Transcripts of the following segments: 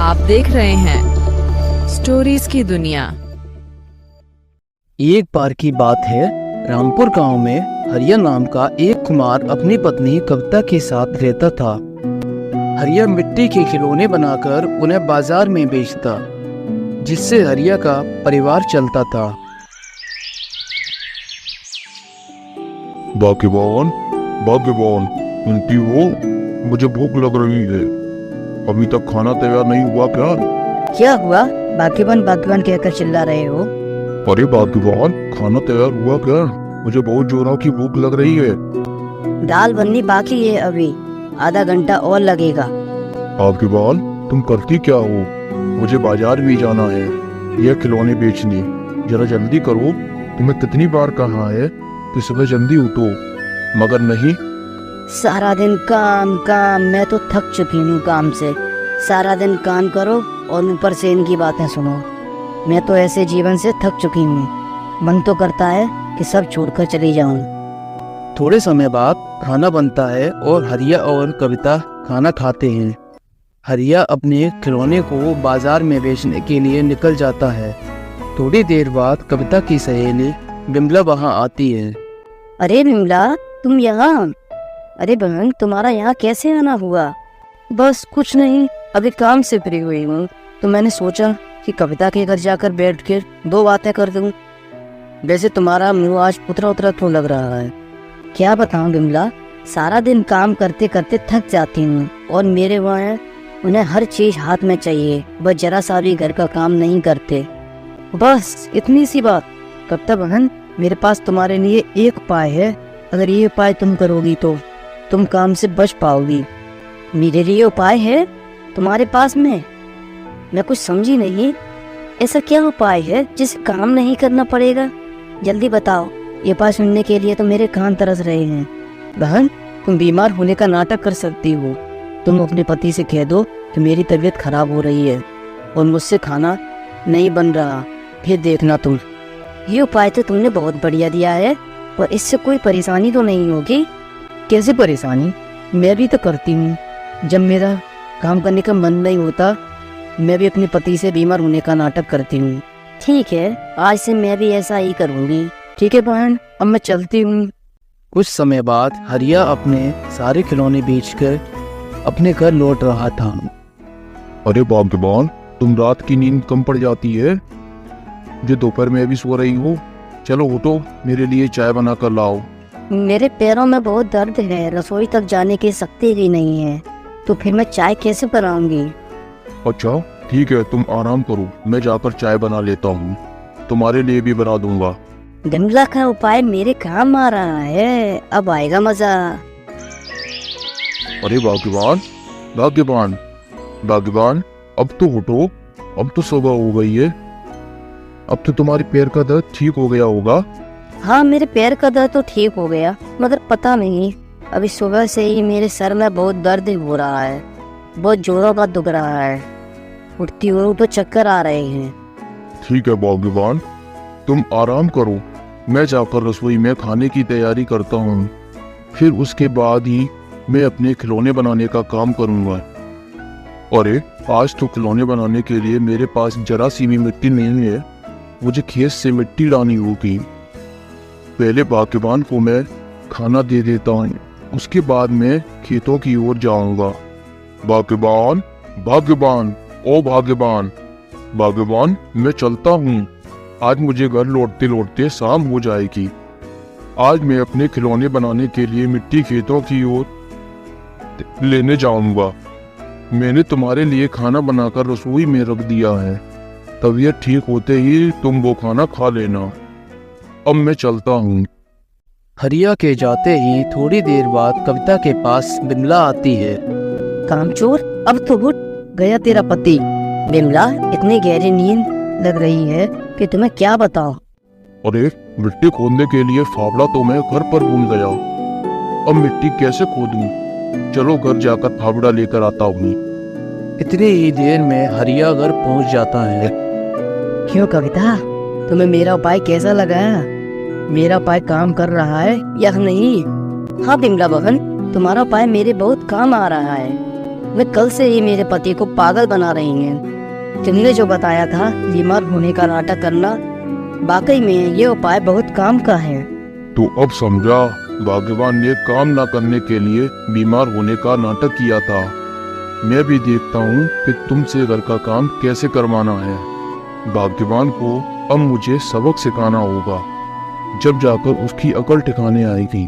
आप देख रहे हैं स्टोरीज की दुनिया। एक बार की बात है, रामपुर गांव में हरिया नाम का एक कुमार अपनी पत्नी कविता के साथ रहता था। हरिया मिट्टी के खिलौने बनाकर उन्हें बाजार में बेचता, जिससे हरिया का परिवार चलता था। बागवान बागवान, सुनती हो? मुझे भूख लग रही है। अभी तक खाना तैयार नहीं हुआ क्या? क्या हुआ? बागवान बागवान कहकर चिल्ला रहे हो? अरे बागवान, खाना तैयार हुआ क्या? मुझे बहुत जोरों की भूख लग रही है। दाल बननी बाकी है, अभी आधा घंटा और लगेगा। बागवान, तुम करती क्या हो? मुझे बाजार भी जाना है, यह खिलौने बेचने। जरा जल्दी करो। तुम्हें कितनी बार कहा है कि सुबह जल्दी उठो, मगर नहीं। सारा दिन काम काम, मैं तो थक चुकी हूँ काम से। सारा दिन काम करो और ऊपर से इनकी बातें सुनो। मैं तो ऐसे जीवन से थक चुकी हूँ। मन तो करता है कि सब छोड़कर चली जाऊं। थोड़े समय बाद खाना बनता है और हरिया और कविता खाना खाते हैं। हरिया अपने खिलौने को बाजार में बेचने के लिए निकल जाता है। थोड़ी देर बाद कविता की सहेली बिमला वहां आती है। अरे बिमला, तुम यहाँ? अरे बहन, तुम्हारा यहाँ कैसे आना हुआ? बस कुछ नहीं, अभी काम से फ्री हुई हूँ, तो मैंने सोचा कि कविता के घर जाकर बैठ कर दो बातें कर दूं। वैसे तुम्हारा मुंह आज उतरा उतरा क्यों लग रहा है? क्या बताऊं बिमला, सारा दिन काम करते करते थक जाती हूँ और मेरे वहाँ उन्हें हर चीज हाथ में चाहिए, बस जरा सा भी घर का काम नहीं करते। बस इतनी सी बात। कविता बहन, मेरे पास तुम्हारे लिए एक उपाय है। अगर ये उपाय तुम करोगी तो तुम काम से बच पाओगी। मेरे लिए उपाय है तुम्हारे पास में? मैं कुछ समझी नहीं। ऐसा क्या उपाय है जिसे काम नहीं करना पड़ेगा? जल्दी बताओ। ये उपाय सुनने के लिए तो मेरे कान तरस रहे हैं। बहन, तुम बीमार होने का नाटक कर सकती हो। तुम अपने पति से कह दो कि मेरी तबीयत खराब हो रही है और मुझसे खाना नहीं बन रहा, फिर देखना तुम। ये उपाय तो तुमने बहुत बढ़िया दिया है, पर इससे कोई परेशानी तो नहीं होगी? कैसे परेशानी? मैं भी तो करती हूँ। जब मेरा काम करने का मन नहीं होता, मैं भी अपने पति से बीमार होने का नाटक करती हूँ। ठीक है, आज से मैं भी ऐसा ही करूँगी। ठीक है बहन, अब मैं चलती हूँ। कुछ समय बाद हरिया अपने सारे खिलौने बेचकर अपने घर लौट रहा था। अरे बागवान, तुम रात की नींद कम पड़ जाती है? जो दोपहर में भी सो रही हो। चलो उठो, मेरे लिए चाय बना कर लाओ। मेरे पैरों में बहुत दर्द है, रसोई तक जाने की शक्ति ही नहीं है, तो फिर मैं चाय कैसे बनाऊंगी? अच्छा ठीक है, तुम आराम करो, मैं जाकर चाय बना लेता हूँ। तुम्हारे लिए भी बना दूंगा। बिमला का उपाय मेरे काम आ रहा है, अब आएगा मजा। अरे बागवान बागवान बागवान, अब तो उठो। अब तो सुबह हो गई है। अब तो तुम्हारे पैर का दर्द ठीक हो गया होगा। हाँ, मेरे पैर का दर्द तो ठीक हो गया, मगर पता नहीं, अभी सुबह से ही मेरे सर में बहुत दर्द हो रहा है। बहुत जोरों का दुख रहा है। उठती हूँ तो चक्कर आ रहे हैं। ठीक है बागवान, तुम आराम करो। मैं जाकर रसोई में खाने की तैयारी करता हूँ, फिर उसके बाद ही मैं अपने खिलौने बनाने का काम करूँगा। अरे आज तो खिलौने बनाने के लिए मेरे पास जरा सी भी मिट्टी नहीं है। मुझे खेत से मिट्टी लानी होगी। पहले बागवान को मैं खाना दे देता हूँ, उसके बाद मैं खेतों की ओर जाऊंगा। बागवान बागवान, ओ बागवान बागवान, मैं चलता हूँ। आज मुझे घर लौटते लौटते शाम हो जाएगी। आज मैं अपने खिलौने बनाने के लिए मिट्टी खेतों की ओर लेने जाऊंगा। मैंने तुम्हारे लिए खाना बनाकर रसोई में रख दिया है। तबीयत ठीक होते ही तुम वो खाना खा लेना। अब मैं चलता हूँ। हरिया के जाते ही थोड़ी देर बाद कविता के पास बिमला आती है। कामचोर, अब तो उठ गया तेरा पति। बिमला, इतनी गहरी नींद लग रही है कि तुम्हें क्या बताऊं। अरे मिट्टी खोदने के लिए फावड़ा तो मैं घर पर भूल गया। अब मिट्टी कैसे खोदूं? चलो घर जाकर फावड़ा लेकर आता हूँ। इतनी ही देर में हरिया घर पहुंच जाता है। क्यों कविता, तुम्हें मेरा उपाय कैसा लगा? मेरा उपाय काम कर रहा है या नहीं? हाँ बिमला बहन, तुम्हारा उपाय मेरे बहुत काम आ रहा है। वे कल से ही मेरे पति को पागल बना रही हैं। तुमने जो बताया था बीमार होने का नाटक करना, वाकई में ये उपाय बहुत काम का है। तो अब समझा, भाग्यवान ने काम ना करने के लिए बीमार होने का नाटक किया था। मैं भी देखता हूँ कि तुमसे घर का काम कैसे करवाना है। भाग्यवान को अब मुझे सबक सिखाना होगा, जब जाकर उसकी अकल ठिकाने आएगी।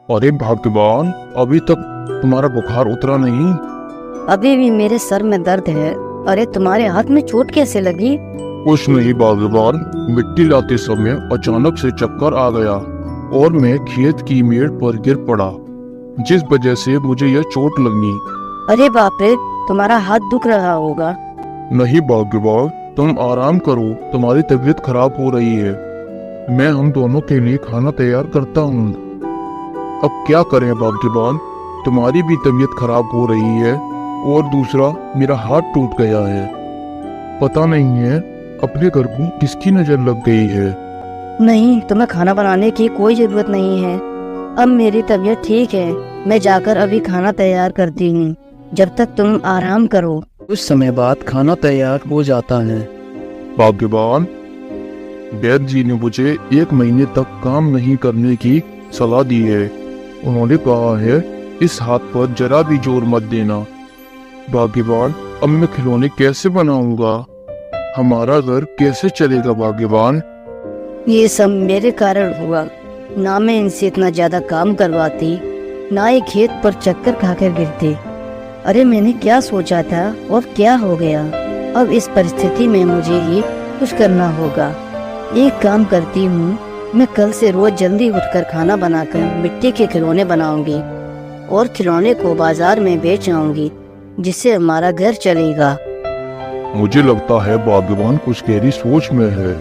अरे भाग्यवान, अभी तक तुम्हारा बुखार उतरा नहीं? अभी भी मेरे सर में दर्द है। अरे तुम्हारे हाथ में चोट कैसे लगी? कुछ नहीं भाग्यवान, मिट्टी लाते समय अचानक से चक्कर आ गया और मैं खेत की मेड़ पर गिर पड़ा, जिस वजह से मुझे यह चोट लगी। अरे बाप रे, तुम्हारा हाथ दुख रहा होगा। नहीं भाग्यवान, तुम आराम करो, तुम्हारी तबीयत खराब हो रही है। मैं हम दोनों के लिए खाना तैयार करता हूँ। अब क्या करें भाग्यवान, तुम्हारी भी तबीयत खराब हो रही है और दूसरा मेरा हाथ टूट गया है। पता नहीं है अपने घर को किसकी नजर लग गई है। नहीं, तुम्हें खाना बनाने की कोई जरूरत नहीं है। अब मेरी तबीयत ठीक है, मैं जाकर अभी खाना तैयार करती हूँ, जब तक तुम आराम करो। कुछ समय बाद खाना तैयार हो जाता है। भाग्यवान, वैद्य जी ने मुझे 1 महीने तक काम नहीं करने की सलाह दी है। उन्होंने कहा है इस हाथ पर जरा भी जोर मत देना। भाग्यवान, अब मैं खिलौने कैसे बनाऊंगा? हमारा घर कैसे चलेगा भाग्यवान? ये सब मेरे कारण हुआ। ना मैं इनसे इतना ज्यादा काम करवाती, ना ये खेत पर चक्कर खाकर गिरते। अरे मैंने क्या सोचा था और क्या हो गया। अब इस परिस्थिति में मुझे ही कुछ करना होगा। एक काम करती हूँ, मैं कल से रोज जल्दी उठकर खाना बनाकर मिट्टी के खिलौने बनाऊंगी और खिलौने को बाजार में बेच आऊंगी, जिससे हमारा घर चलेगा। मुझे लगता है भाग्यवान कुछ गहरी सोच में है।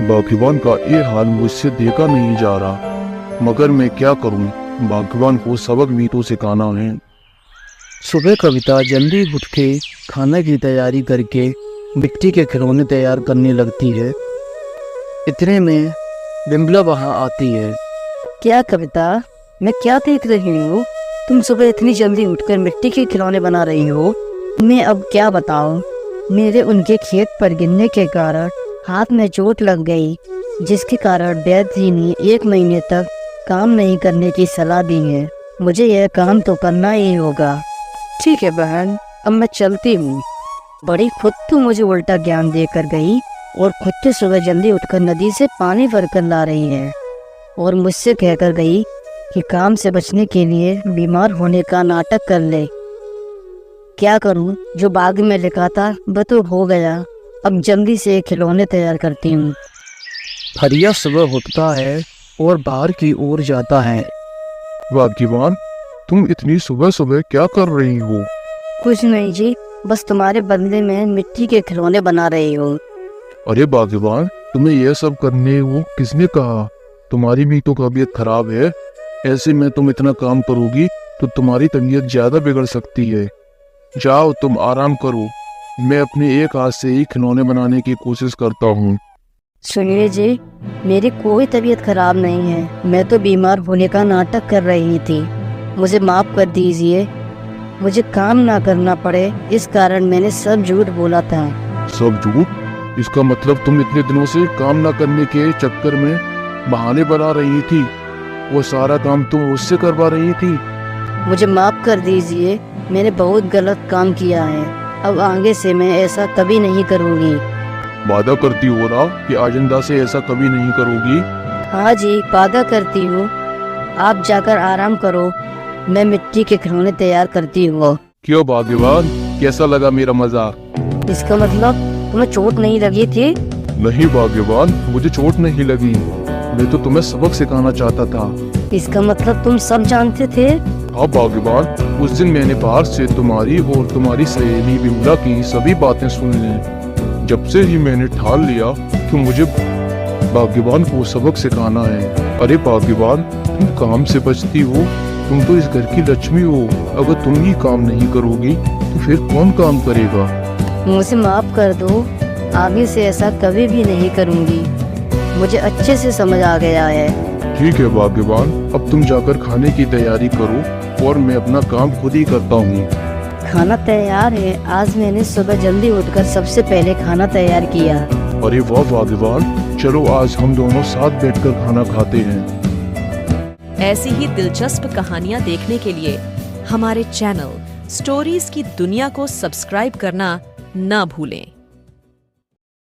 भाग्यवान का ये हाल मुझसे देखा नहीं जा रहा, मगर मैं क्या करूं? भाग्यवान को सबक भी तो सिखाना है। सुबह कविता जल्दी उठ के खाने की तैयारी करके मिट्टी के खिलौने तैयार करने लगती है। इतने में बिमला वहाँ आती है। क्या कविता, मैं क्या देख रही हूँ? तुम सुबह इतनी जल्दी उठकर मिट्टी के खिलौने बना रही हो। मैं अब क्या बताऊँ, मेरे उनके खेत पर गिरने के कारण हाथ में चोट लग गई, जिसके कारण वैद्य जी ने 1 महीने तक काम नहीं करने की सलाह दी है। मुझे यह काम तो करना ही होगा। ठीक है बहन, अब मैं चलती हूँ। बड़ी खुद तो मुझे उल्टा ज्ञान देकर गई और खुद से सुबह जल्दी उठकर नदी से पानी भरकर ला रही है और मुझसे कहकर गई कि काम से बचने के लिए बीमार होने का नाटक कर ले। क्या करूं, जो बाग में लिखा था वह तो हो गया। अब जल्दी से खिलौने तैयार करती हूँ। हरिया सुबह उठता है और बाहर की ओर जाता है। भाग्यवान, तुम इतनी सुबह सुबह क्या कर रही हो? कुछ नहीं जी, बस तुम्हारे बदले में मिट्टी के खिलौने बना रही हूँ। अरे भाग्यवान, तुम्हें यह सब करने को किसने कहा? तुम्हारी भी तो तबीयत खराब है। ऐसे में तुम इतना काम करोगी तो तुम्हारी तबीयत ज्यादा बिगड़ सकती है। जाओ, तुम आराम करो। मैं अपने एक हाथ से ही खिलौने बनाने की कोशिश करता हूँ। सुनिए जी, मेरी कोई तबीयत खराब नहीं है। मैं तो बीमार होने का नाटक कर रही थी। मुझे माफ कर दीजिए। मुझे काम ना करना पड़े, इस कारण मैंने सब झूठ बोला था। सब झूठ? इसका मतलब तुम इतने दिनों से काम ना करने के चक्कर में बहाने बना रही थी। वो सारा काम तुम मुझसे करवा रही थी। मुझे माफ कर दीजिए, मैंने बहुत गलत काम किया है। अब आगे से मैं ऐसा कभी नहीं करूँगी। वादा करती हो ना कि आइंदा से ऐसा कभी नहीं करोगी? हाँ जी, वादा करती हूँ। आप जाकर आराम करो, मैं मिट्टी के खिलौने तैयार करती हूँ। क्यों भाग्यवान, कैसा लगा मेरा मजाक? इसका मतलब तुम्हें चोट नहीं लगी थी? नहीं भाग्यवान, मुझे चोट नहीं लगी। मैं तो तुम्हें सबक सिखाना चाहता था। इसका मतलब तुम सब जानते थे? हाँ भाग्यवान, उस दिन मैंने बाहर से तुम्हारी और तुम्हारी सहेली बिमला की सभी बातें सुन ली। जब से ही मैंने ठान लिया कि मुझे भाग्यवान को सबक सिखाना है। अरे भाग्यवान, तुम काम से बचती हो, तुम तो इस घर की लक्ष्मी हो। अगर तुम ही काम नहीं करोगी तो फिर कौन काम करेगा? मुझे माफ कर दो, आगे से ऐसा कभी भी नहीं करूँगी। मुझे अच्छे से समझ आ गया है। ठीक है बागबान, अब तुम जाकर खाने की तैयारी करो और मैं अपना काम खुद ही करता हूँ। खाना तैयार है। आज मैंने सुबह जल्दी उठकर सबसे पहले खाना तैयार किया। अरे वाह बागबान, चलो आज हम दोनों साथ बैठकर खाना खाते हैं। ऐसी ही दिलचस्प कहानियाँ देखने के लिए हमारे चैनल स्टोरीज की दुनिया को सब्सक्राइब करना ना भूलें।